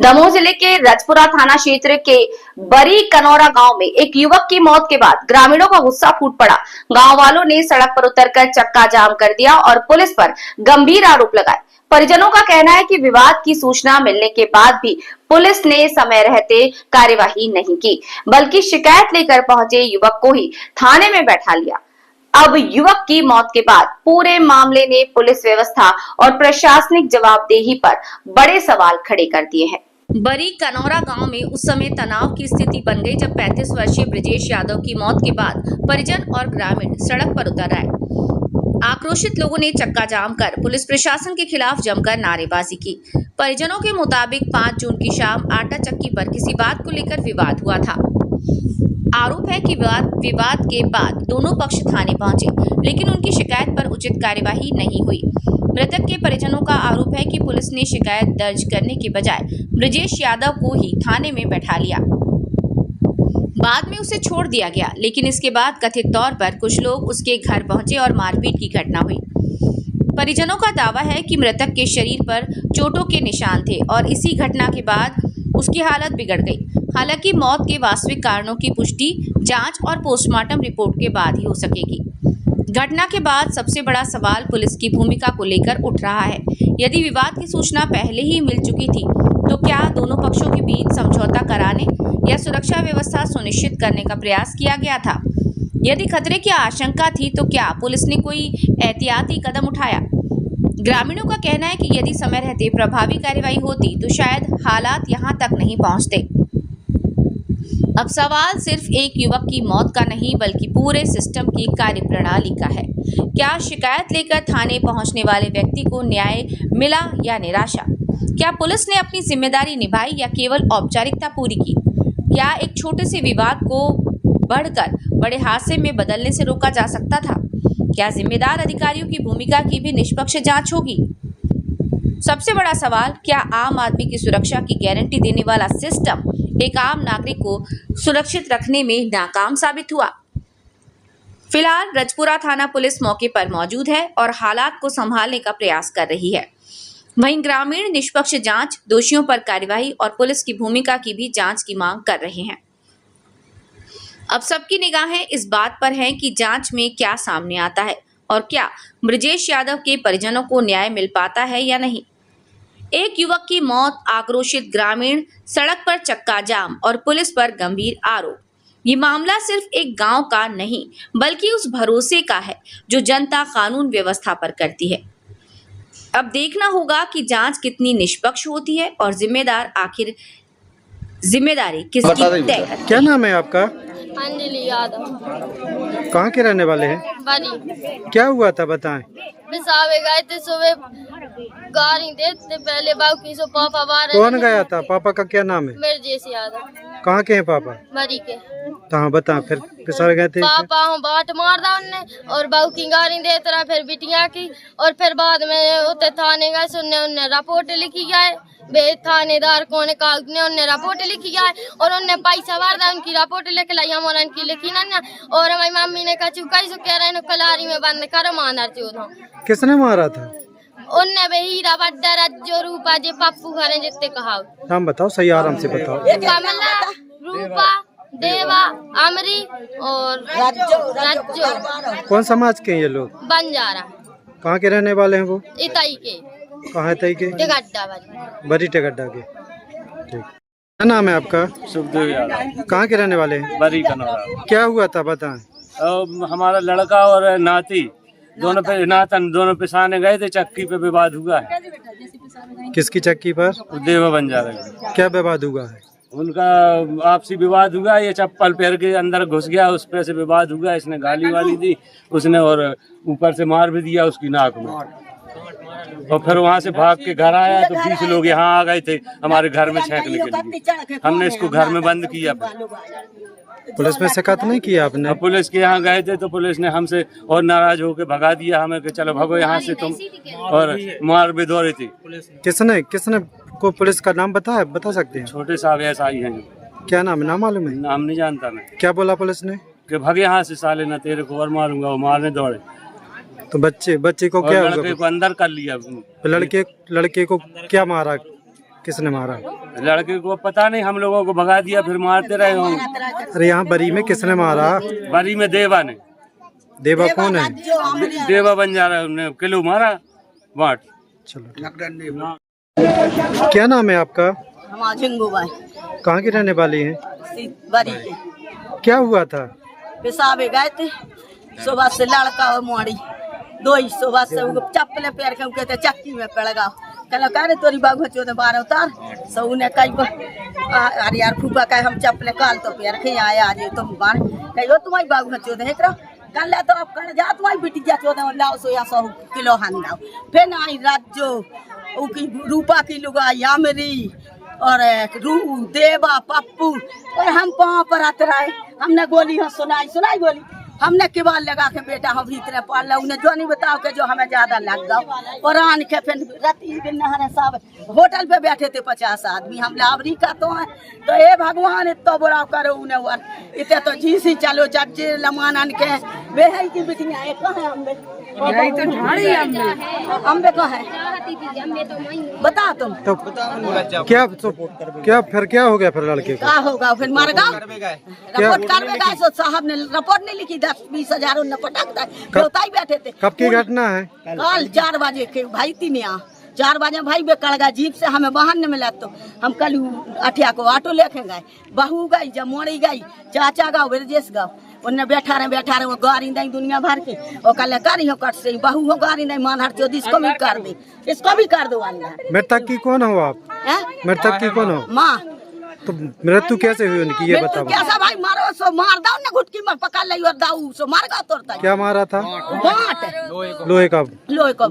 दमोह जिले के रजपुरा थाना क्षेत्र के बरी कनौरा गांव में एक युवक की मौत के बाद ग्रामीणों का गुस्सा फूट पड़ा। गांव वालों ने सड़क पर उतरकर चक्का जाम कर दिया और पुलिस पर गंभीर आरोप लगाए। परिजनों का कहना है कि विवाद की सूचना मिलने के बाद भी पुलिस ने समय रहते कार्यवाही नहीं की, बल्कि शिकायत लेकर पहुंचे युवक को ही थाने में बैठा लिया। अब युवक की मौत के बाद पूरे मामले ने पुलिस व्यवस्था और प्रशासनिक जवाबदेही पर बड़े सवाल खड़े कर दिए हैं। बरी कनौरा गांव में उस समय तनाव की स्थिति बन गई जब 35 वर्षीय ब्रजेश यादव की मौत के बाद परिजन और ग्रामीण सड़क पर उतर आए। आक्रोशित लोगों ने चक्का जाम कर पुलिस प्रशासन के खिलाफ जमकर नारेबाजी की। परिजनों के मुताबिक 5 जून की शाम आटा चक्की पर किसी बात को लेकर विवाद हुआ था। आरोप है कि विवाद के बाद दोनों पक्ष थाने पहुंचे, लेकिन उनकी शिकायत पर उचित कार्यवाही नहीं हुई। मृतक के परिजनों का आरोप है कि पुलिस ने शिकायत दर्ज करने के बजाय ब्रजेश यादव को ही थाने में बैठा लिया। बाद में उसे छोड़ दिया गया, लेकिन इसके बाद कथित तौर पर कुछ लोग उसके घर पहुंचे और मारपीट की घटना हुई। परिजनों का दावा है कि मृतक के शरीर पर चोटों के निशान थे और इसी घटना के बाद उसकी हालत बिगड़ गई। हालांकि मौत के वास्तविक कारणों की पुष्टि जांच और पोस्टमार्टम रिपोर्ट के बाद ही हो सकेगी। घटना के बाद सबसे बड़ा सवाल पुलिस की भूमिका को लेकर उठ रहा है। यदि विवाद की सूचना पहले ही मिल चुकी थी, तो क्या दोनों पक्षों के बीच समझौता कराने या सुरक्षा व्यवस्था सुनिश्चित करने का प्रयास किया गया था? यदि खतरे की आशंका थी, तो क्या पुलिस ने कोई एहतियाती कदम उठाया? ग्रामीणों का कहना है कि यदि समय रहते प्रभावी कार्रवाई होती, तो शायद हालात यहाँ तक नहीं पहुँचते। अब सवाल सिर्फ एक युवक की मौत का नहीं, बल्कि पूरे सिस्टम की कार्यप्रणाली का है। क्या शिकायत लेकर थाने पहुंचने वाले व्यक्ति को न्याय मिला या निराशा? क्या पुलिस ने अपनी जिम्मेदारी निभाई या केवल औपचारिकता पूरी की? क्या एक छोटे से विवाद को बढ़कर बड़े हादसे में बदलने से रोका जा सकता था? क्या जिम्मेदार अधिकारियों की भूमिका की भी निष्पक्ष जांच होगी? सबसे बड़ा सवाल, क्या आम आदमी की सुरक्षा की गारंटी देने वाला सिस्टम एक आम नागरिक को सुरक्षित रखने में नाकाम साबित हुआ? फिलहाल रजपुरा थाना पुलिस मौके पर मौजूद है और हालात को संभालने का प्रयास कर रही है। वहीं ग्रामीण निष्पक्ष जांच, दोषियों पर कार्रवाई और पुलिस की भूमिका की भी जांच की मांग कर रहे हैं। अब सबकी निगाहें इस बात पर हैं कि जांच में क्या सामने आता है और क्या ब्रजेश यादव के परिजनों को न्याय मिल पाता है या नहीं। एक युवक की मौत, आक्रोशित ग्रामीण, सड़क पर चक्का जाम और पुलिस पर गंभीर आरोप। ये मामला सिर्फ एक गांव का नहीं, बल्कि उस भरोसे का है जो जनता कानून व्यवस्था पर करती है। अब देखना होगा कि जांच कितनी निष्पक्ष होती है और जिम्मेदारी किसकी तय है। क्या नाम है आपका? अंजलि यादव। कहाँ के रहने वाले हैं? बरी। क्या हुआ था बताएं। बिसावे गए थे सुबह, गाड़ी देते पहले बाकी सो पापा बाहर। कौन गया था? पापा का क्या नाम है? ब्रजेश यादव। कहाँ के हैं पापा? बरी के। हाँ बता, फिर पिसावे गए थे? पापा हूँ बाट मार दा उनने और बाऊ की गाड़ी देते रहा, फिर बिटिया की, और फिर बाद में उते थाने गए, सुनने उनने रिपोर्ट लिखी गए, थानेदार को ने कागज ने उनने रिपोर्ट लिखी गए और उनने पैसा भर दा, उनकी रिपोर्ट लिख लाई, हम उनकी लिखी ना। और हमारी मम्मी ने कहा चुकाई सो कह रहे कलारी में बंद करो मानर चोदो। किसने मारा था? उनने वे हीरा बड्डा रज्जो रूपा जे पप्पू घरे जितने कहा। नाम बताओ, सही आराम से बताओ। कमला, रूपा, देवा, अमरी और रज्जो। कौन समाज के हैं ये लोग? बंजारा। कहाँ के रहने वाले हैं वो? इताई के। कहाँ है तई के? टिकड्डा वाली। बरी टिकड्डा के। ठीक। क्या नाम है आपका? सुखदेव यादव। कहाँ के रहने वाले हैं? बरी कनौरा। क्या हुआ था बताएं। हमारा लड़का और नाती दोनों पिसाने गए थे, चक्की पे विवाद हुआ है। किसकी चक्की पर? देवा बंजारा। क्या विवाद हुआ है? उनका आपसी विवाद हुआ, ये चप्पल पैर के अंदर घुस गया, उस पे से विवाद हुआ, इसने गाली वाली दी उसने और ऊपर से मार भी दिया उसकी नाक में। और फिर वहाँ से भाग के घर आया तो 20 लोग यहाँ आ गए थे हमारे घर में छेंकने के लिए। हमने इसको घर में बंद किया। पुलिस में शिकायत नहीं किया आपने? पुलिस के यहाँ गए थे तो पुलिस ने हमसे और नाराज होकर भगा दिया हमें कि चलो भागो यहाँ से तुम, और मार भी दौड़ी थी। किसने को पुलिस का नाम बता सकते हैं? छोटे साहब ऐसा ही हैं। क्या नाम है? नाम मालूम है? नाम नहीं जानता मैं। क्या बोला पुलिस ने? कि भागे यहाँ से साले, ना तेरे को और मारूंगा। वो मारने दौड़े तो बच्चे को क्या? लड़के को अंदर कर लिया। लड़के को क्या मारा? किसने मारा? लड़के को पता नहीं, हम लोगों को भगा दिया, फिर मारते रहे होंगे। अरे यहाँ बरी में किसने मारा? बरी में देवा ने। देवा कौन है? देवा बंजारा ने किलो मारा वाट। चलो क्या नाम है आपका? हम झिंगूबाई कहाँ की रहने वाली हैं? बरी के क्या हुआ था? पेशाबे गए थे, सुबह से लड़का और मोड़ी दो ही सुबह से चप्पल पैर के कहते चक्की में पड़ गया। कहला कह रहे तोरी बाबू चौदह 12 उतार सऊ ने कई अरे यार फूफा कहे हम चप्पल काल तो पैर के आए आज तुम बार कहो तुम्हारी बाबू चौदह है कल तो आप कर जा तुम्हारी बेटी जा चौदह लाओ 100 किलो हन लाओ। फिर आई राजो की रूपा की लुगाई यामरी और रू देवा पप्पू और हम पाँव पर आते रहे। हमने गोली हाँ सुनाई गोली हमने किबाल लगा के बेटा हम भीतर पाल ला उन्हें जो नहीं बताओ के जो हमें ज्यादा लग जाओ और आन के फिर राती दिन नहरे सब होटल पे बैठे थे 50 आदमी। हम लावरी का तो है तो ये भगवान इतना बुरा करो उन्हें वन इतने तो जी सी चलो जज्जे लमान के वे है की बिटिया है कहाँ है अम्बे कहाँ है बता तुम तो क्या फिर क्या हो गया? फिर लड़के को क्या होगा? फिर मार गया रिपोर्ट करवेगा सो साहब ने रिपोर्ट नहीं लिखी 10-20 हजार न पटकता है बैठे थे। कब की घटना है? कल 4 बजे के भाई 4 बजे भाई बेकड़ गए जीप से हमें वाहन न मिला तो हम कल अठिया को ऑटो लेके गए। बहू गई जमोड़ी गई चाचा गाँव ब्रजेश गाँव उन्हें बैठा रहे वो गाड़ी नहीं दुनिया भर की और कल करी हो कट से बहू हो गाड़ी नहीं मान हर चौधरी इसको भी कर दे इसको भी कर दो अल्लाह। मृतक की कौन हो आप? मृतक की कौन हो? माँ। तो मृत्यु कैसे हुई उनकी ये बताओ। कैसा भाई मारो सो मार दो ना घुटकी में पकड़ ली और दाऊ सो मार गा तोड़ता। क्या मारा था? लोहे का लोहे का